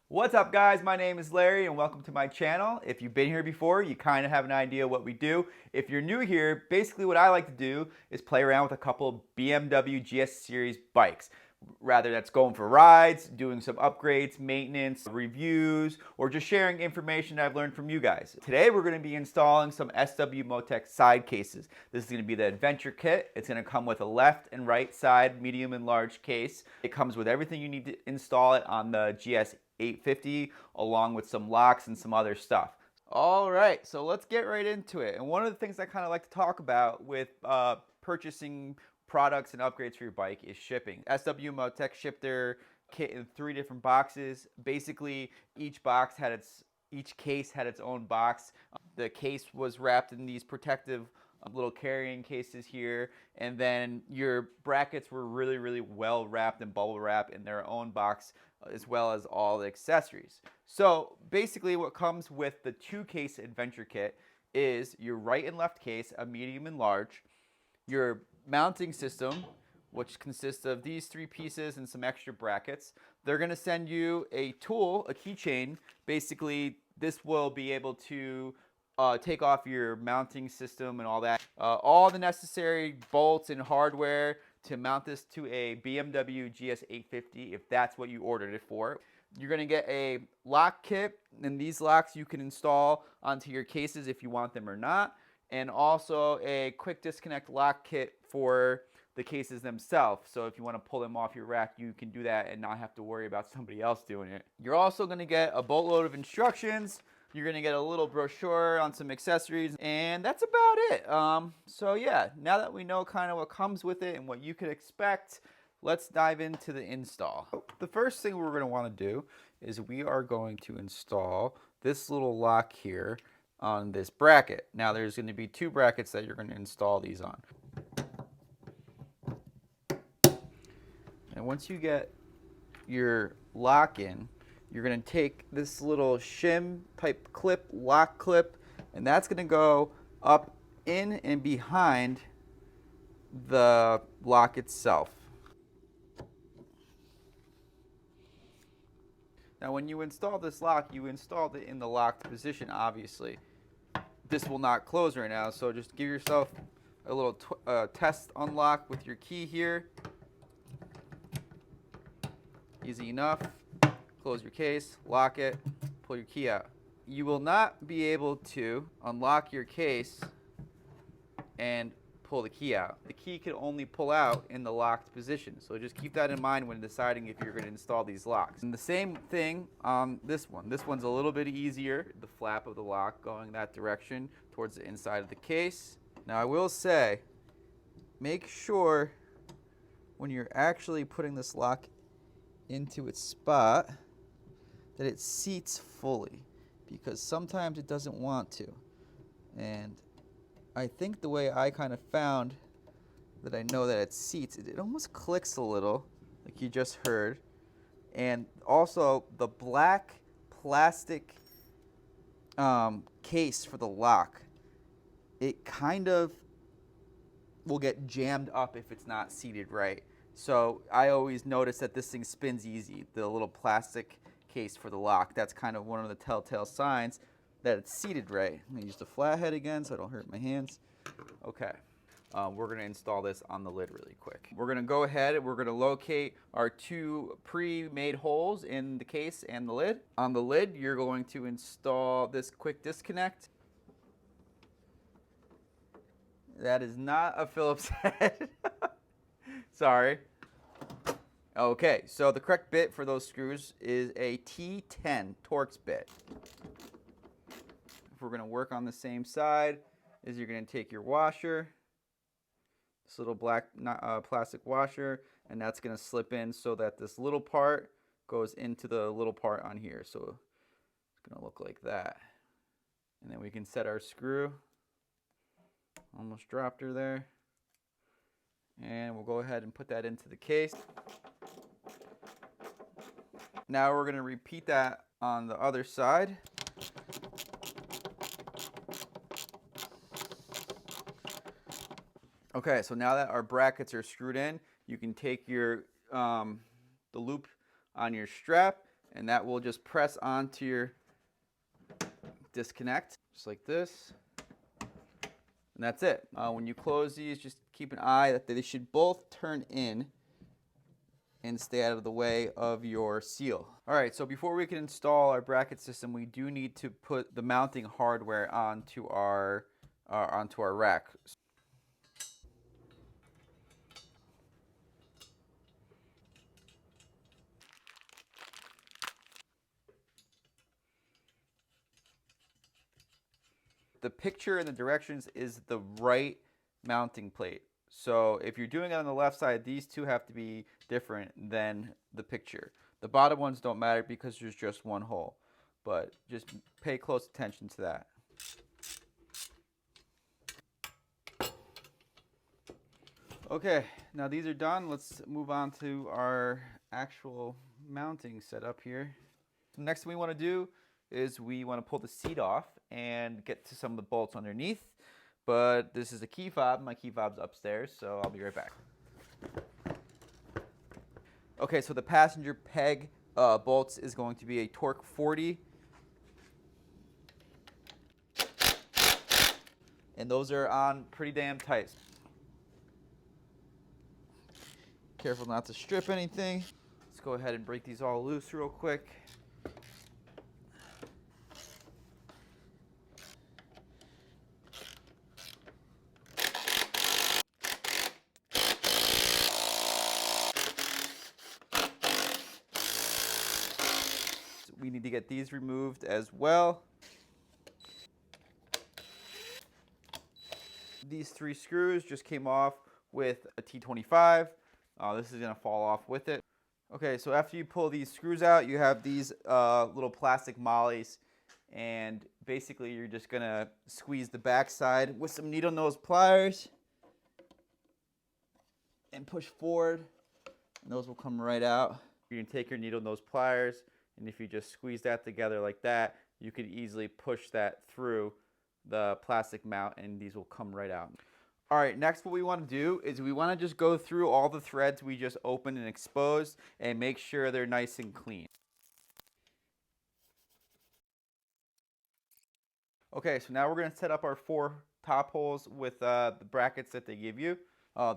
What's up, guys? My name is Larry and welcome to my channel. If you've been here before, you kind of have an idea what we do. If you're new here, basically what I like to do is play around with a couple of BMW GS series bikes. Rather that's going for rides, doing some upgrades, maintenance, reviews, or just sharing information I've learned from you guys. Today we're going to be installing some SW Motech side cases. This is going to be the adventure kit. It's going to come with a left and right side, medium and large case. It comes with everything you need to install it on the GS850 along with some locks and some other stuff. All right, so let's get right into it. And one of the things I kind of like to talk about with purchasing products and upgrades for your bike is shipping. SW Motech shipped their kit in 3 different boxes. Basically, each case had its own box. The case was wrapped in these protective little carrying cases here, and then your brackets were really well wrapped in bubble wrap in their own box, as well as all the accessories. So basically what comes with the 2-case adventure kit is your right and left case, a medium and large, your mounting system, which consists of these 3 pieces and some extra brackets. They're going to send you a tool, a keychain. Basically, this will be able to take off your mounting system and all that. All the necessary bolts and hardware to mount this to a BMW GS850 if that's what you ordered it for. You're going to get a lock kit, and these locks you can install onto your cases if you want them or not, and also a quick disconnect lock kit for the cases themselves. So if you want to pull them off your rack, you can do that and not have to worry about somebody else doing it. You're also going to get a boatload of instructions. You're going to get a little brochure on some accessories, and that's about it. So yeah, now that we know kind of what comes with it and what you could expect, let's dive into the install. The first thing we're going to want to do is we are going to install this little lock here on this bracket. Now there's going to be 2 brackets that you're going to install these on. And once you get your lock in, you're going to take this little shim type clip, lock clip, and that's going to go up in and behind the lock itself. Now when you install this lock, you installed it in the locked position, obviously. This will not close right now, so just give yourself a little test unlock with your key here. Easy enough. Close your case, lock it, pull your key out. You will not be able to unlock your case and pull the key out. The key can only pull out in the locked position, so just keep that in mind when deciding if you're going to install these locks. And the same thing on this one. This one's a little bit easier, the flap of the lock going that direction towards the inside of the case. Now I will say, make sure when you're actually putting this lock into its spot that it seats fully, because sometimes it doesn't want to. And I think the way I kind of found that I know that it seats, it almost clicks a little, like you just heard. And also the black plastic case for the lock, it kind of will get jammed up if it's not seated right. So I always notice that this thing spins easy, the little plastic case for the lock. That's kind of one of the telltale signs that it's seated right. I'm going to use the flathead again so I don't hurt my hands. Okay, we're going to install this on the lid really quick. We're going to go ahead and we're going to locate our 2 pre-made holes in the case and the lid. On the lid, you're going to install this quick disconnect. That is not a Phillips head. Sorry. Okay, so the correct bit for those screws is a T10 Torx bit. If we're going to work on the same side, is you're going to take your washer, this little black plastic washer, and that's going to slip in so that this little part goes into the little part on here. So it's going to look like that. And then we can set our screw. Almost dropped her there. And we'll go ahead and put that into the case. Now we're going to repeat that on the other side. Okay, so now that our brackets are screwed in, you can take your the loop on your strap and that will just press onto your disconnect, just like this. And that's it. When you close these, just keep an eye that they should both turn in and stay out of the way of your seal. All right, so before we can install our bracket system, we do need to put the mounting hardware onto our rack. The picture and the directions is the right mounting plate. So if you're doing it on the left side, these two have to be different than the picture. The bottom ones don't matter because there's just one hole, but just pay close attention to that. Okay, now these are done. Let's move on to our actual mounting setup here. So next thing we want to do is we want to pull the seat off and get to some of the bolts underneath. But this is a key fob. My key fob's upstairs, so I'll be right back. Okay, so the passenger peg bolts is going to be a torque 40. And those are on pretty damn tight. Careful not to strip anything. Let's go ahead and break these all loose real quick. We need to get these removed as well. These 3 screws just came off with a T25. This is going to fall off with it. Okay, so after you pull these screws out, you have these little plastic mollies, and basically you're just going to squeeze the back side with some needle nose pliers and push forward, and those will come right out. You can take your needle nose pliers, and if you just squeeze that together like that, you can easily push that through the plastic mount, and these will come right out. All right, next what we want to do is we want to just go through all the threads we just opened and exposed and make sure they're nice and clean. Okay, so now we're going to set up our 4 top holes with the brackets that they give you.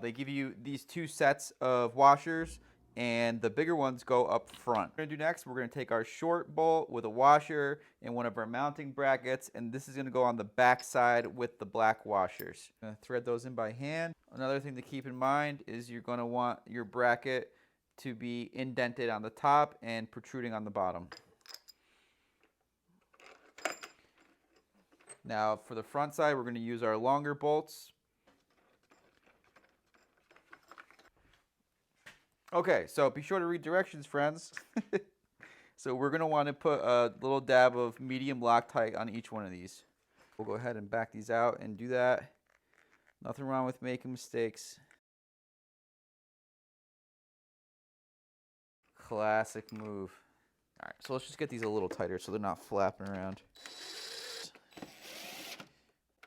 They give you these 2 sets of washers, and the bigger ones go up front. What we're going to do next, we're going to take our short bolt with a washer and one of our mounting brackets, and this is going to go on the back side with the black washers. I'm going to thread those in by hand. Another thing to keep in mind is you're going to want your bracket to be indented on the top and protruding on the bottom. Now for the front side, we're going to use our longer bolts. Okay, so be sure to read directions, friends. So we're going to want to put a little dab of medium Loctite on each one of these. We'll go ahead and back these out and do that. Nothing wrong with making mistakes. Classic move. All right, so let's just get these a little tighter so they're not flapping around.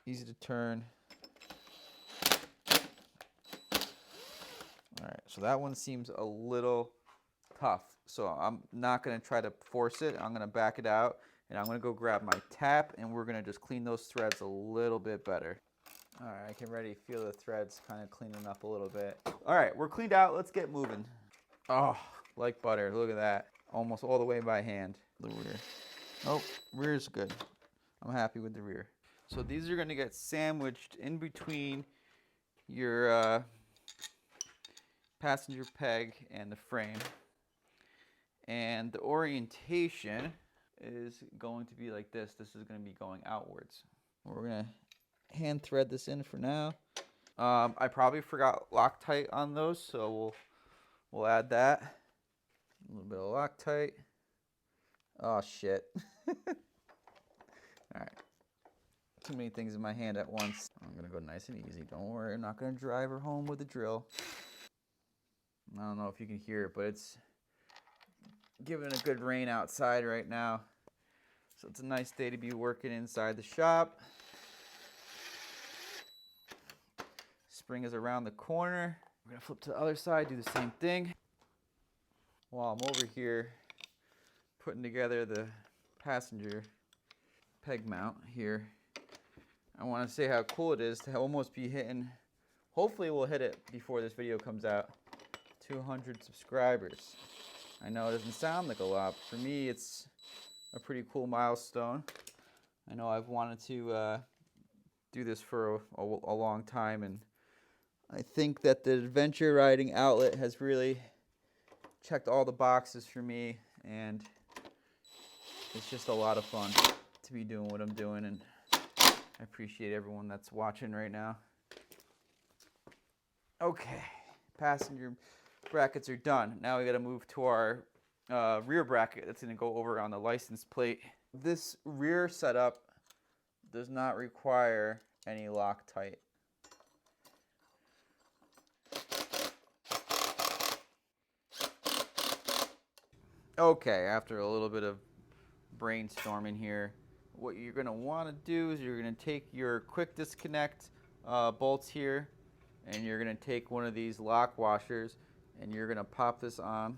Easy to turn. All right, so that one seems a little tough. So I'm not going to try to force it. I'm going to back it out, and I'm going to go grab my tap, and we're going to just clean those threads a little bit better. All right, I can already feel the threads kind of cleaning up a little bit. All right, we're cleaned out. Let's get moving. Oh, like butter. Look at that. Almost all the way by hand. The rear. Oh, rear's good. I'm happy with the rear. So these are going to get sandwiched in between your passenger peg and the frame. And the orientation is going to be like this. This is going to be going outwards. We're going to hand thread this in for now. I probably forgot Loctite on those, so we'll add that. A little bit of Loctite. Oh, shit. All right. Too many things in my hand at once. I'm going to go nice and easy. Don't worry, I'm not going to drive her home with a drill. I don't know if you can hear it, but it's giving a good rain outside right now. So it's a nice day to be working inside the shop. Spring is around the corner. We're going to flip to the other side, do the same thing. While I'm over here putting together the passenger peg mount here. I want to say how cool it is to almost be hitting, hopefully we'll hit it before this video comes out, 200 subscribers. I know it doesn't sound like a lot, but for me it's a pretty cool milestone. I know I've wanted to do this for a long time, and I think that the adventure riding outlet has really checked all the boxes for me, and it's just a lot of fun to be doing what I'm doing, and I appreciate everyone that's watching right now. Okay, passenger brackets are done. Now we got to move to our rear bracket that's going to go over on the license plate. This rear setup does not require any Loctite. Okay, after a little bit of brainstorming here, what you're going to want to do is you're going to take your quick disconnect bolts here, and you're going to take one of these lock washers and you're going to pop this on.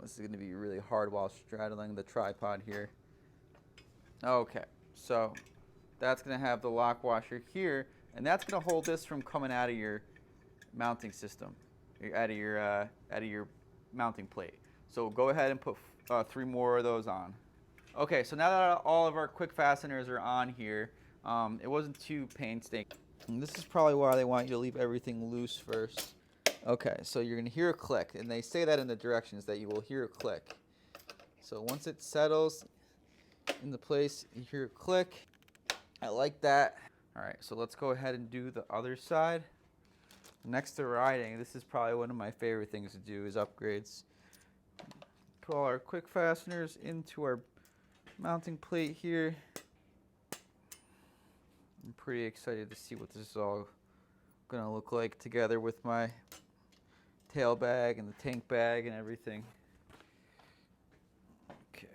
This is going to be really hard while straddling the tripod here. Okay, so that's going to have the lock washer here, and that's going to hold this from coming out of your mounting system, out of your mounting plate. So go ahead and put 3 more of those on. Okay, so now that all of our quick fasteners are on here, it wasn't too painstaking. And this is probably why they want you to leave everything loose first. Okay, so you're gonna hear a click, and they say that in the directions that you will hear a click. So once it settles into place, you hear a click. I like that. All right, so let's go ahead and do the other side. Next to riding, this is probably one of my favorite things to do is upgrades. Put all our quick fasteners into our mounting plate here. I'm pretty excited to see what this is all gonna look like together with my tail bag and the tank bag and everything. Okay.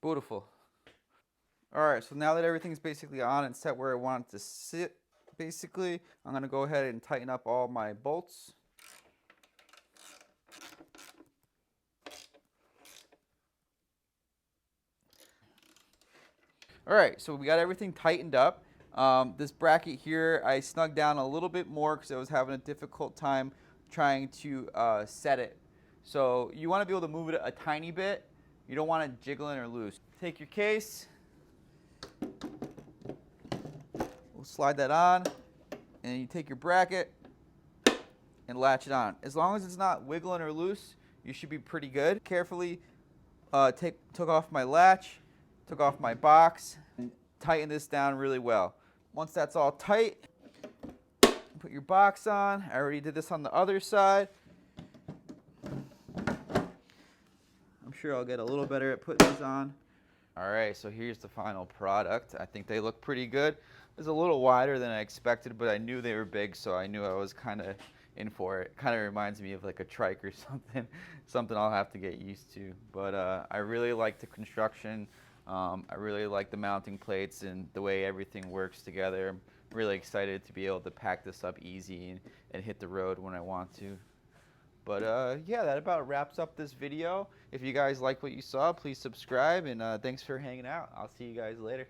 Beautiful. All right, so now that everything's basically on and set where I want it to sit, basically, I'm going to go ahead and tighten up all my bolts. All right, so we got everything tightened up. This bracket here, I snugged down a little bit more because I was having a difficult time trying to set it. So you want to be able to move it a tiny bit. You don't want it jiggling or loose. Take your case. We'll slide that on, and you take your bracket and latch it on. As long as it's not wiggling or loose, you should be pretty good. Carefully took off my latch, took off my box, and tighten this down really well. Once that's all tight, put your box on. I already did this on the other side. I'm sure I'll get a little better at putting these on. All right, so here's the final product. I think they look pretty good. It's a little wider than I expected, but I knew they were big, so I knew I was kind of in for it. Kind of reminds me of like a trike or something I'll have to get used to. But I really like the construction. I really like the mounting plates and the way everything works together. I'm really excited to be able to pack this up easy and hit the road when I want to. But yeah, that about wraps up this video. If you guys like what you saw, please subscribe, and thanks for hanging out. I'll see you guys later.